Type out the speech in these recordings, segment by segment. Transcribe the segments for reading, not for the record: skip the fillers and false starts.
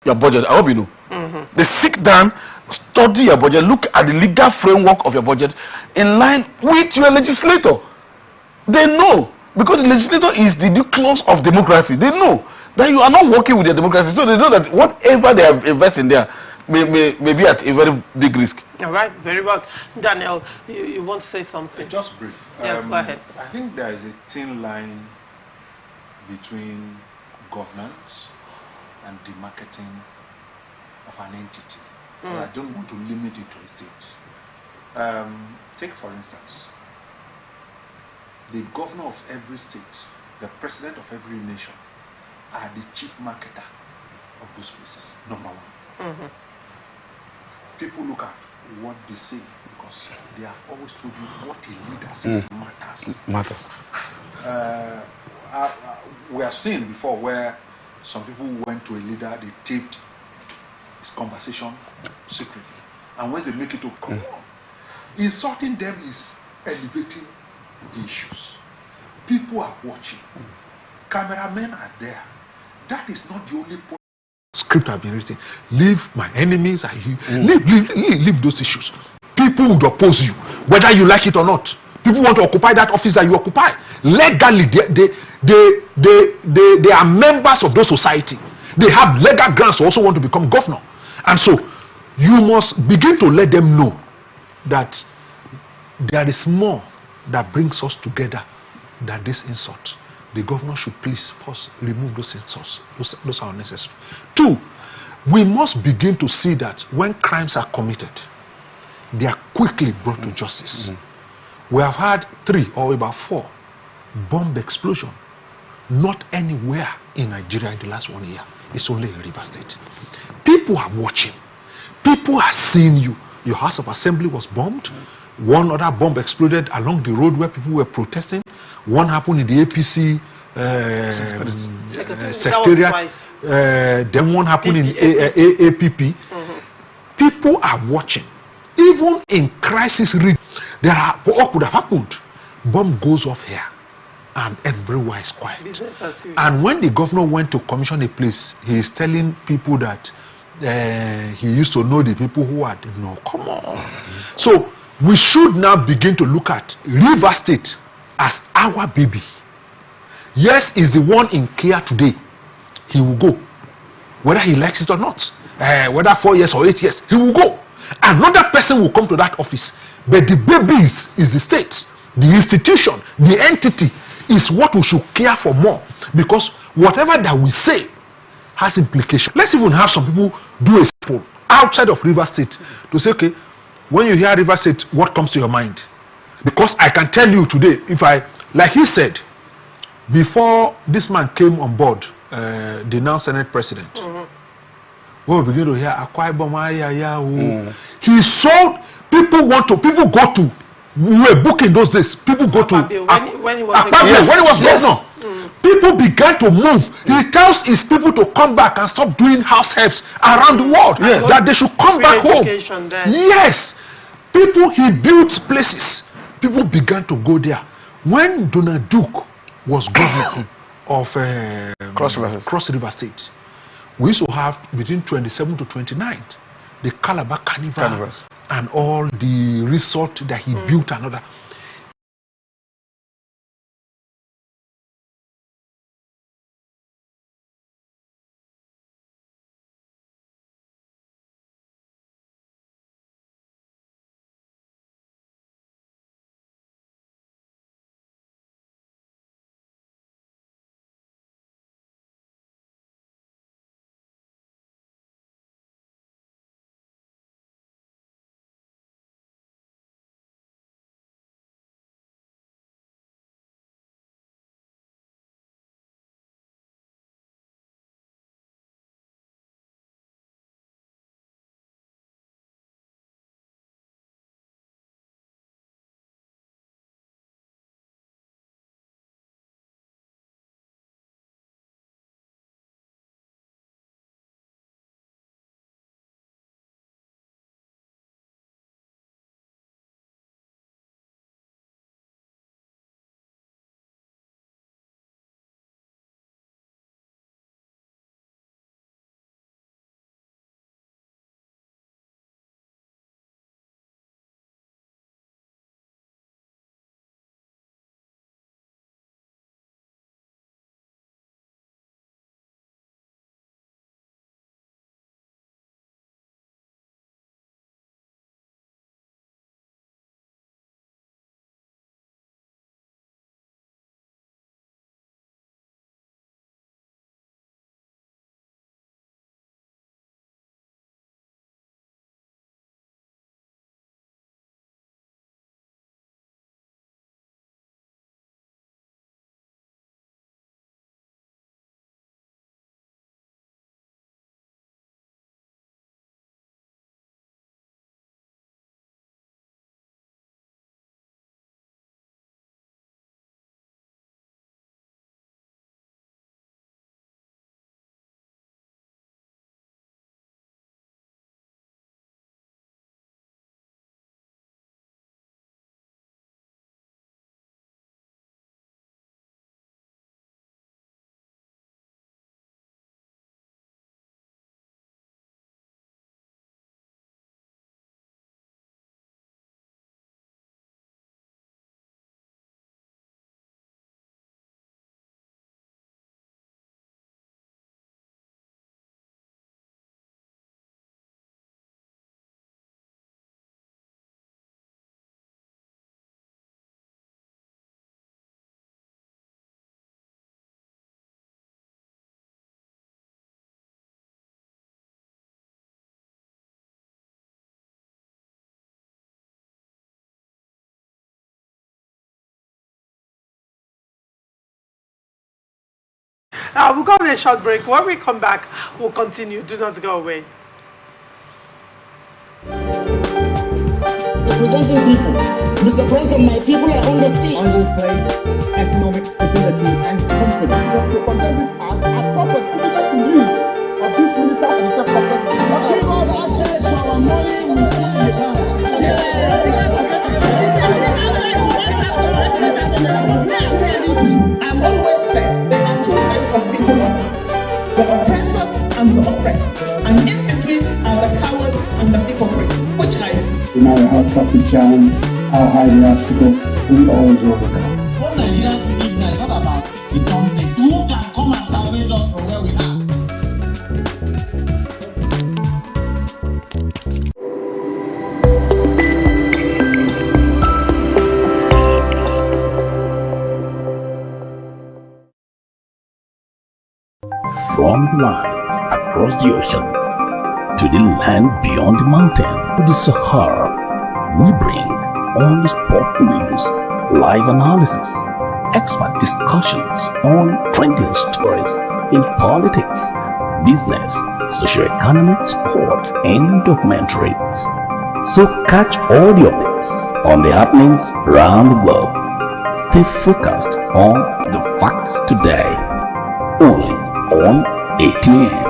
your budget. I hope you know. They sit down, study your budget, look at the legal framework of your budget in line with your legislator. They know, because the legislator is the nucleus of democracy. They know that you are not working with your democracy, so they know that whatever they have invested in there may be at a very big risk. All right, very well. Daniel, you want to say something? Just brief. Yes, go ahead. I think there is a thin line between governance and the marketing of an entity. But I don't want to limit it to a state. Take, for instance, the governor of every state, the president of every nation, are the chief marketer of those places, number one. People look at what they say because they have always told you what a leader says matters. We have seen before where some people went to a leader, they taped his conversation secretly, and once they make it up, come on, insulting them is elevating the issues. People are watching. Cameramen are there. That is not the only point. Script have been written. Leave my enemies. Leave those issues. People would oppose you, whether you like it or not. People want to occupy that office that you occupy. Legally, they are members of those society. They have legal grounds to also want to become governor. And so, you must begin to let them know that there is more that brings us together than this insult. The governor should please first remove those insults. Those are unnecessary. 2, we must begin to see that when crimes are committed, they are quickly brought to justice. We have had 3 or about 4 bomb explosions, not anywhere in Nigeria in the last 1 year. It's only in Rivers State. People are watching. People are seeing you. Your House of Assembly was bombed. One other bomb exploded along the road where people were protesting. One happened in the APC secretariat. Then one happened in APP. People are watching. Even in crisis, there are what could have happened. Bomb goes off here, and everywhere is quiet. Business as usual. And when the governor went to commission a place, he is telling people that he used to know the people who had. No, come on. So we should now begin to look at Rivers State as our baby. Yes, is the one in care today. He will go, whether he likes it or not. Whether 4 years or 8 years, he will go. Another person will come to that office. But the baby is the state, the institution, the entity is what we should care for more. Because whatever that we say has implications. Let's even have some people do a poll outside of Rivers State to say, okay, when you hear Rivers State, what comes to your mind? Because I can tell you today, if I, like he said, before this man came on board, the now Senate president, when we begin to hear Akwa Ibom, he sold, people go to, we were booking those days, people go to, when he was governor. People began to move. He tells his people to come back and stop doing house helps around the world. Yes. That they should come back home. Yes. People, he built places. People began to go there. When Donald Duke was governor of Cross River State, we used to have between 27 to 29 the Calabar Carnival and all the resort that he built and other. We'll go on a short break. When we come back, we'll continue. Do not go away. Representing people. Mr. President, my people are on the sea. I will place economic stability and confidence. To conduct this act, I thought the critical needs of this minister and the government. People have access to our money within the bank. I've always said there are two sets of people, the oppressors and the oppressed, and in between are the cowards and the hypocrites, which I am. No matter how tough the challenge, how high the obstacles, we always overcome. What Nigerians believe now is not about the government. Who can come and salvage us from where we are? From the lands across the ocean to the land beyond the mountain to the Sahara, we bring all the sport news, live analysis, expert discussions on trending stories in politics, business, socio-economic, sports, and documentaries. So catch all the updates on the happenings around the globe. Stay focused on the fact today, only on ATN.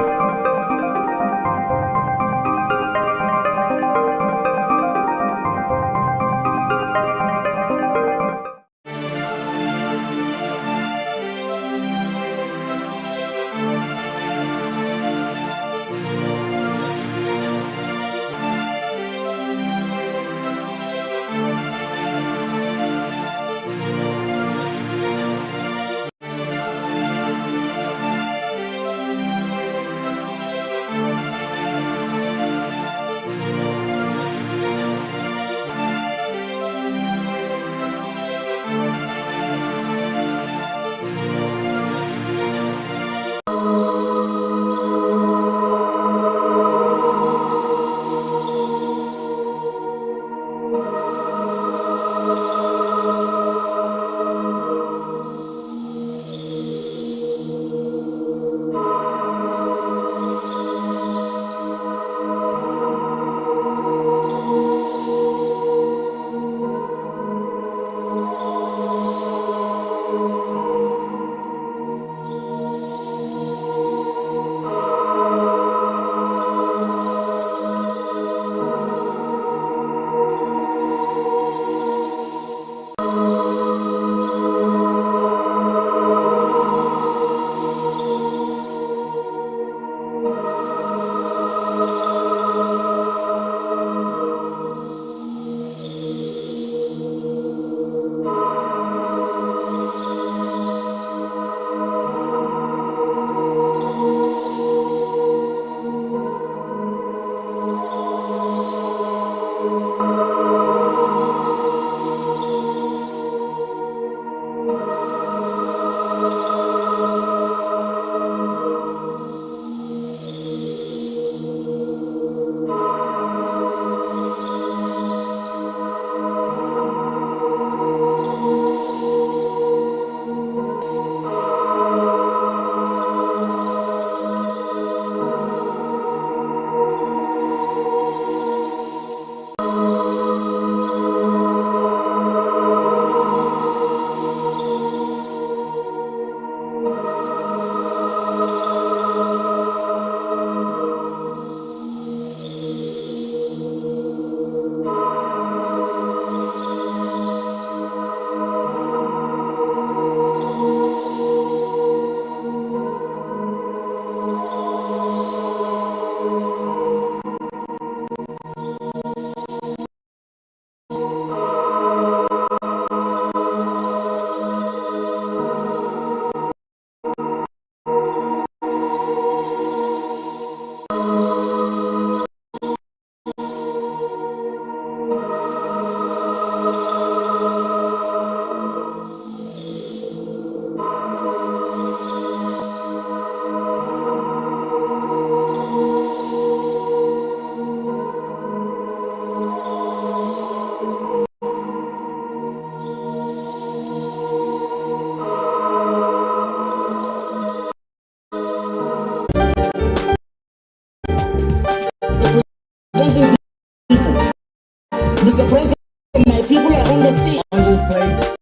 Mr. President, my people are on the sea. Will place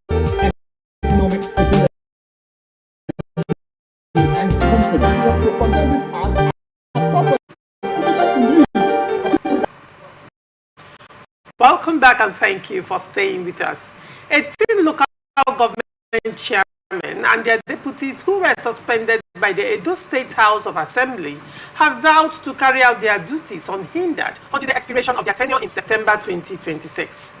economic stability and confidence. Propagandists are proper. Welcome back and thank you for staying with us. 18 local government chairmen and their deputies who were suspended by the Edo State House of Assembly have vowed to carry out their duties unhindered until the expiration of their tenure in September 2026.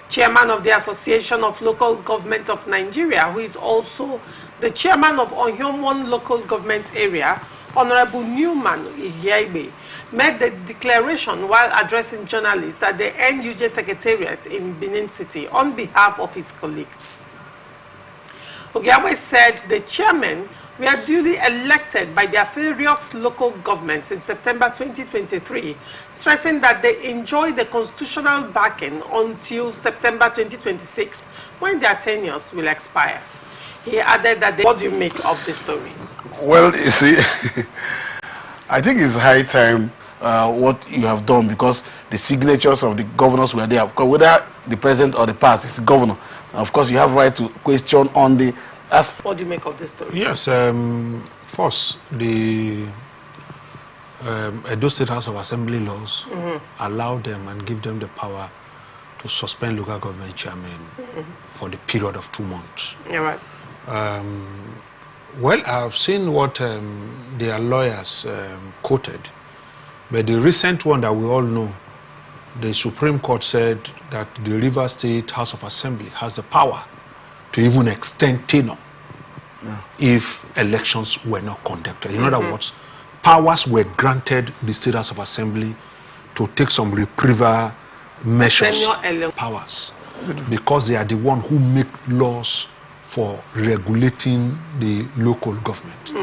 Chairman of the Association of Local Government of Nigeria, who is also the chairman of Onhyomwon Local Government Area, Honorable Newman Iyebe, made the declaration while addressing journalists at the NUJ Secretariat in Benin City on behalf of his colleagues. Ogiawe said the chairmen were duly elected by their various local governments in September 2023, stressing that they enjoy the constitutional backing until September 2026, when their tenures will expire. He added that what do you make of the story? Well, you see, I think it's high time what you have done, because the signatures of the governors were there. Because whether the president or the past is the governor, of course you have right to question on the aspect. What do you make of this story? Yes, first, the Edo State House of Assembly laws allow them and give them the power to suspend local government chairmen for the period of 2 months. You're right. Well, I've seen what their lawyers quoted, but the recent one that we all know, the Supreme Court said that the Rivers State House of Assembly has the power to even extend tenure if elections were not conducted. In other words, powers were granted the State House of Assembly to take some reprieval measures, powers, because they are the one who make laws for regulating the local government.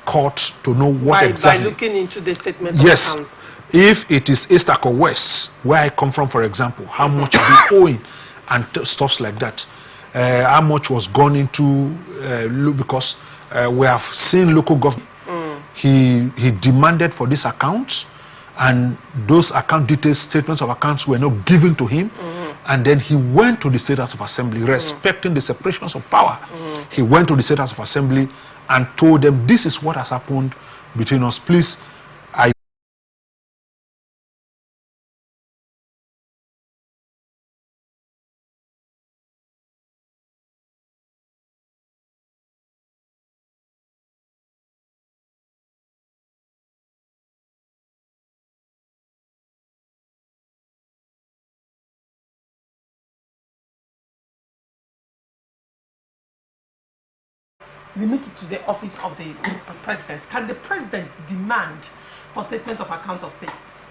Court to know what exactly. By looking into the statement of accounts. If it is East or West, where I come from, for example, how much are we owing and stuff like that. How much was gone into because we have seen local government. He demanded for this account, and those account details, statements of accounts were not given to him. And then he went to the State House of Assembly, respecting the separations of power. He went to the State House of Assembly and told them, this is what has happened between us. Please, limited to the office of the president. Can the president demand for statement of accounts of states?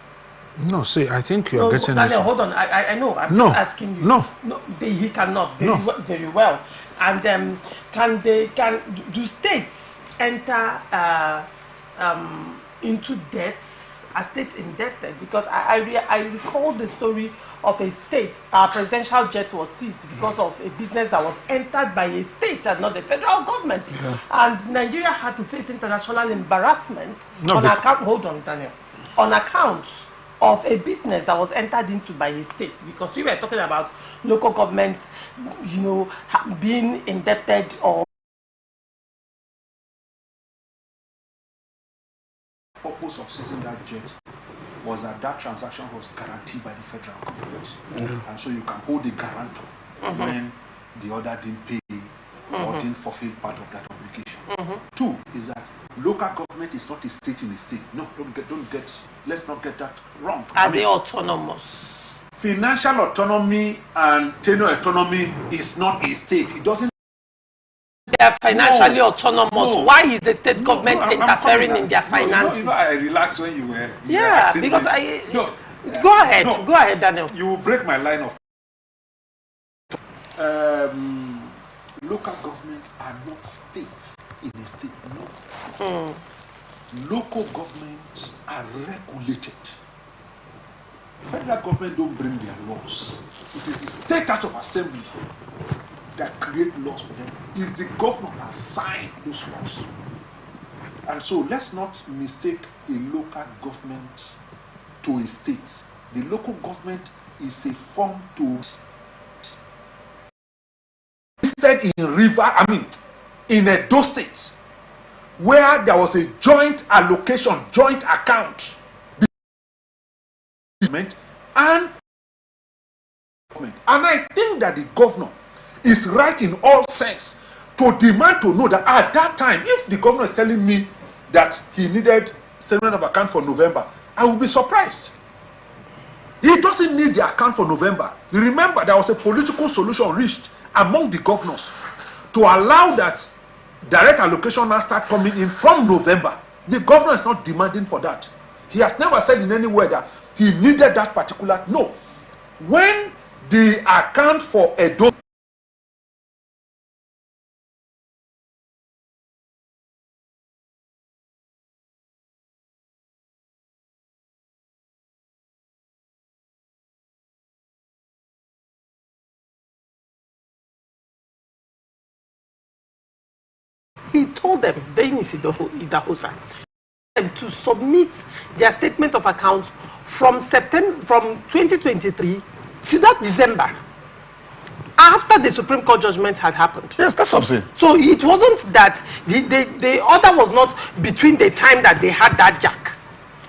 No, see, I think you're getting Daniel, hold on. I know. I'm just asking you. No, he cannot. Very well. And do states enter into debts? Are states indebted? Because I recall the story of a state. Our presidential jet was seized because of a business that was entered by a state and not the federal government. And Nigeria had to face international embarrassment on account. Hold on, Daniel. On account of a business that was entered into by a state, because we were talking about local governments, being indebted or. Purpose of seizing that jet was that transaction was guaranteed by the federal government, and so you can hold the guarantor when the other didn't pay or didn't fulfill part of that obligation. Two is that local government is not a state in a state. No, let's not get that wrong. Are they autonomous? Financial autonomy and tenure autonomy is not a state. It doesn't. They are financially autonomous. No. Why is the state government interfering in their finances? I relaxed when you were. Because go ahead. Go ahead, Daniel. You break my line of. Local government are not states in a state. No. Local governments are regulated Federal government don't bring their laws. It is the state house of assembly that create laws for them. It's the governor that sign those laws. And so let's not mistake a local government to a state. The local government is a form to instead in Edo State, where there was a joint allocation, joint account and I think that the governor is right in all sense to demand to know that at that time, if the governor is telling me that he needed statement of account for November, I will be surprised. He doesn't need the account for November. You remember there was a political solution reached among the governors to allow that direct allocation now start coming in from November. The governor is not demanding for that. He has never said in any way that he needed that particular. No. When the account for Edo he told them, Denis Idahosa, to submit their statement of account from 2023 to that December, after the Supreme Court judgment had happened. Yes, that's what I'm saying. So it wasn't that the order was not between the time that they had that jack.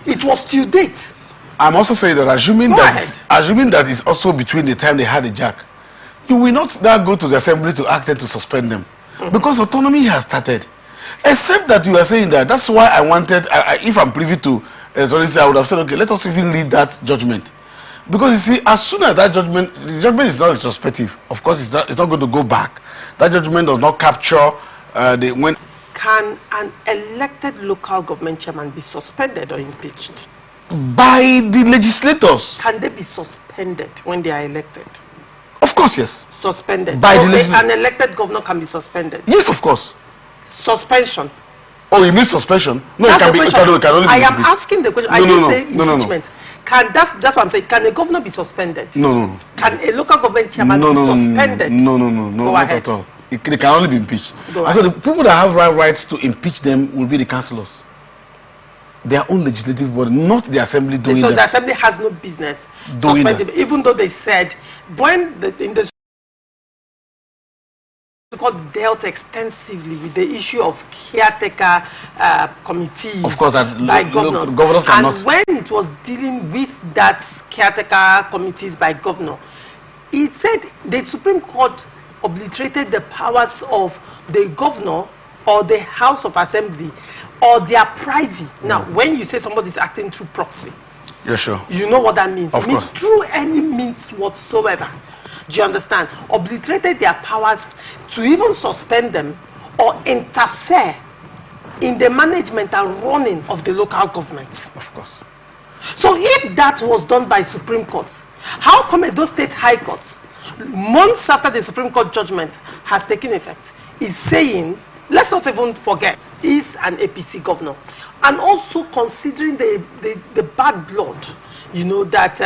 It was till date. I'm also saying that assuming that it's also between the time they had the jack, you will not now go to the assembly to ask them to suspend them. Because autonomy has started. Except that you are saying that. That's why I wanted, if I'm privy to I would have said, okay, let us even read that judgment. Because you see, as soon as that judgment, the judgment is not retrospective. Of course, it's not going to go back. That judgment does not capture when. Can an elected local government chairman be suspended or impeached? By the legislators. Can they be suspended when they are elected? Of course, yes. Suspended. By so the an elected governor can be suspended? Yes, of course. Suspension. Oh, you mean suspension? No, That's it can only be. I am asking the question. I didn't say impeachment. Can that's what I'm saying. Can a governor be suspended? No. Can a local government chairman be suspended? No. Go not ahead. at all. It can only be impeached. And so the people that have rights to impeach them will be the councillors. Their own legislative body, not the assembly doing so them. the assembly has no business doing suspending, even though they said when in the court dealt extensively with the issue of caretaker committees, of course, that by governors cannot. And when it was dealing with that caretaker committees by governor, he said the Supreme Court obliterated the powers of the governor or the House of Assembly or their privy. Now, when you say somebody is acting through proxy, yeah, sure, you know what that means. Of it means course. through any means whatsoever. Do you understand? Obliterated their powers to even suspend them or interfere in the management and running of the local government. Of course. So if that was done by Supreme Court, how come Edo State High Court, months after the Supreme Court judgment has taken effect, is saying, let's not even forget, is an APC governor, and also considering the bad blood, you know, that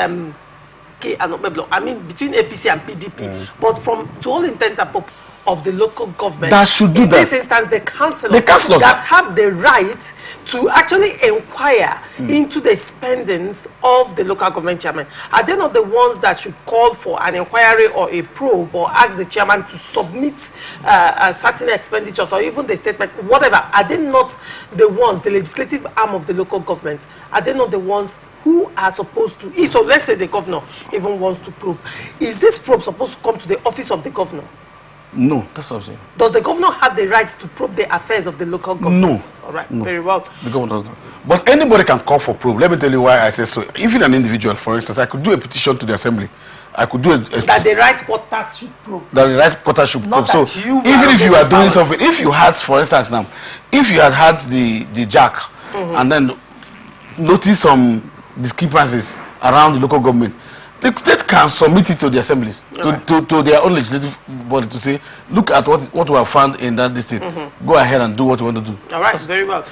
I mean between APC and PDP, but to all intents and purposes of the local government, that should do in that. this instance, the councillors that have the right to actually inquire into the spendings of the local government chairman. Are they not the ones that should call for an inquiry or a probe or ask the chairman to submit certain expenditures or even the statement, whatever? Are they not the ones, the legislative arm of the local government? Are they not the ones who are supposed to, so let's say the governor even wants to probe, is this probe supposed to come to the office of the governor? No, that's what I'm saying. Does the governor have the right to probe the affairs of the local government? No. All right, no. Very well. The governor does not. But anybody can call for probe. Let me tell you why I say so. Even an individual, for instance, I could do a petition to the assembly. I could do that the right quarters should probe. That the right quarters should probe. So even if you are doing something, if you had, for instance now, if you had the jack and then notice some discrepancies around the local government, the state can submit it to the assemblies, to their own legislative body to say, look at what we have found in that district. Go ahead and do what you want to do. All right, very well.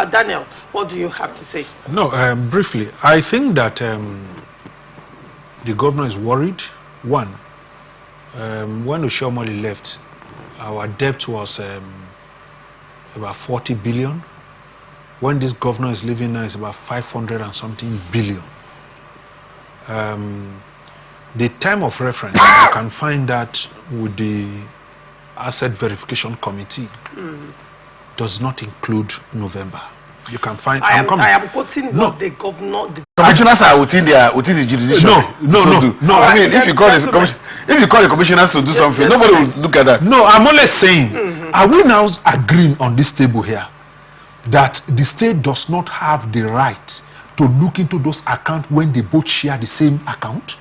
Daniel, what do you have to say? No, briefly, I think that the governor is worried. One, when Oshiomhole left, our debt was about 40 billion. When this governor is leaving now, it's about 500 and something billion. The time of reference, you can find that with the Asset Verification Committee, does not include November. You can find. I am quoting what the governor. The commissioners are within the jurisdiction. No. I mean, if you call the commissioners to do something, nobody will look at that. No, I'm only saying, are we now agreeing on this table here that the state does not have the right to look into those accounts when they both share the same account?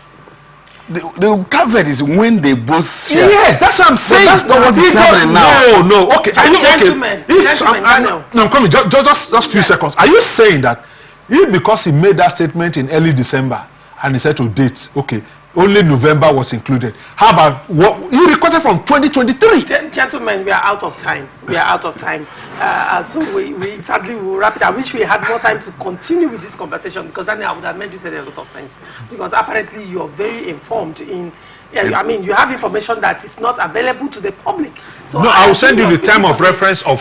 The caveat is when they both share. Yes, that's what I'm saying. But that's not what is happening now. No. Okay, are you Gentlemen, I'm coming. Just few seconds. Are you saying that if because he made that statement in early December and he said to date, okay, only November was included? How about what you requested from 2023? Gentlemen, we are out of time. So we sadly will wrap it. I wish we had more time to continue with this conversation, because then I would have made you say a lot of things. Because apparently you are very informed in. I mean, you have information that is not available to the public. So no, I will send you the time of reference of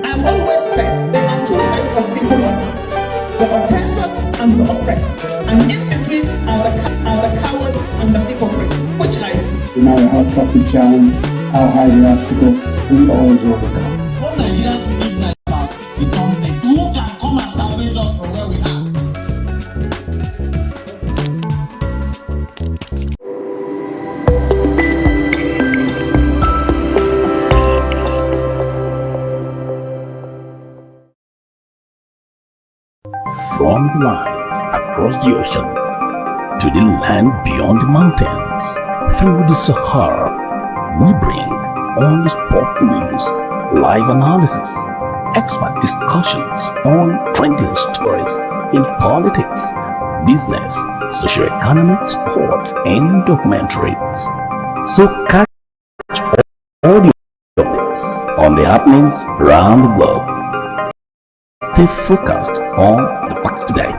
I've always said there are two sets of people, the oppressors and the oppressed, and in between are the coward and the hypocrites. Which I No matter how tough the challenge, how high the obstacles, we always overcome. What Nigerians believe now about the government, who can come and salvage us from where we are? From the lines across the ocean to the land beyond the mountains, through the Sahara, we bring all the sport news, live analysis, expert discussions on trending stories in politics, business, socio-economic, sports, and documentaries. So catch all the updates on the happenings around the globe. Stay focused on the facts today.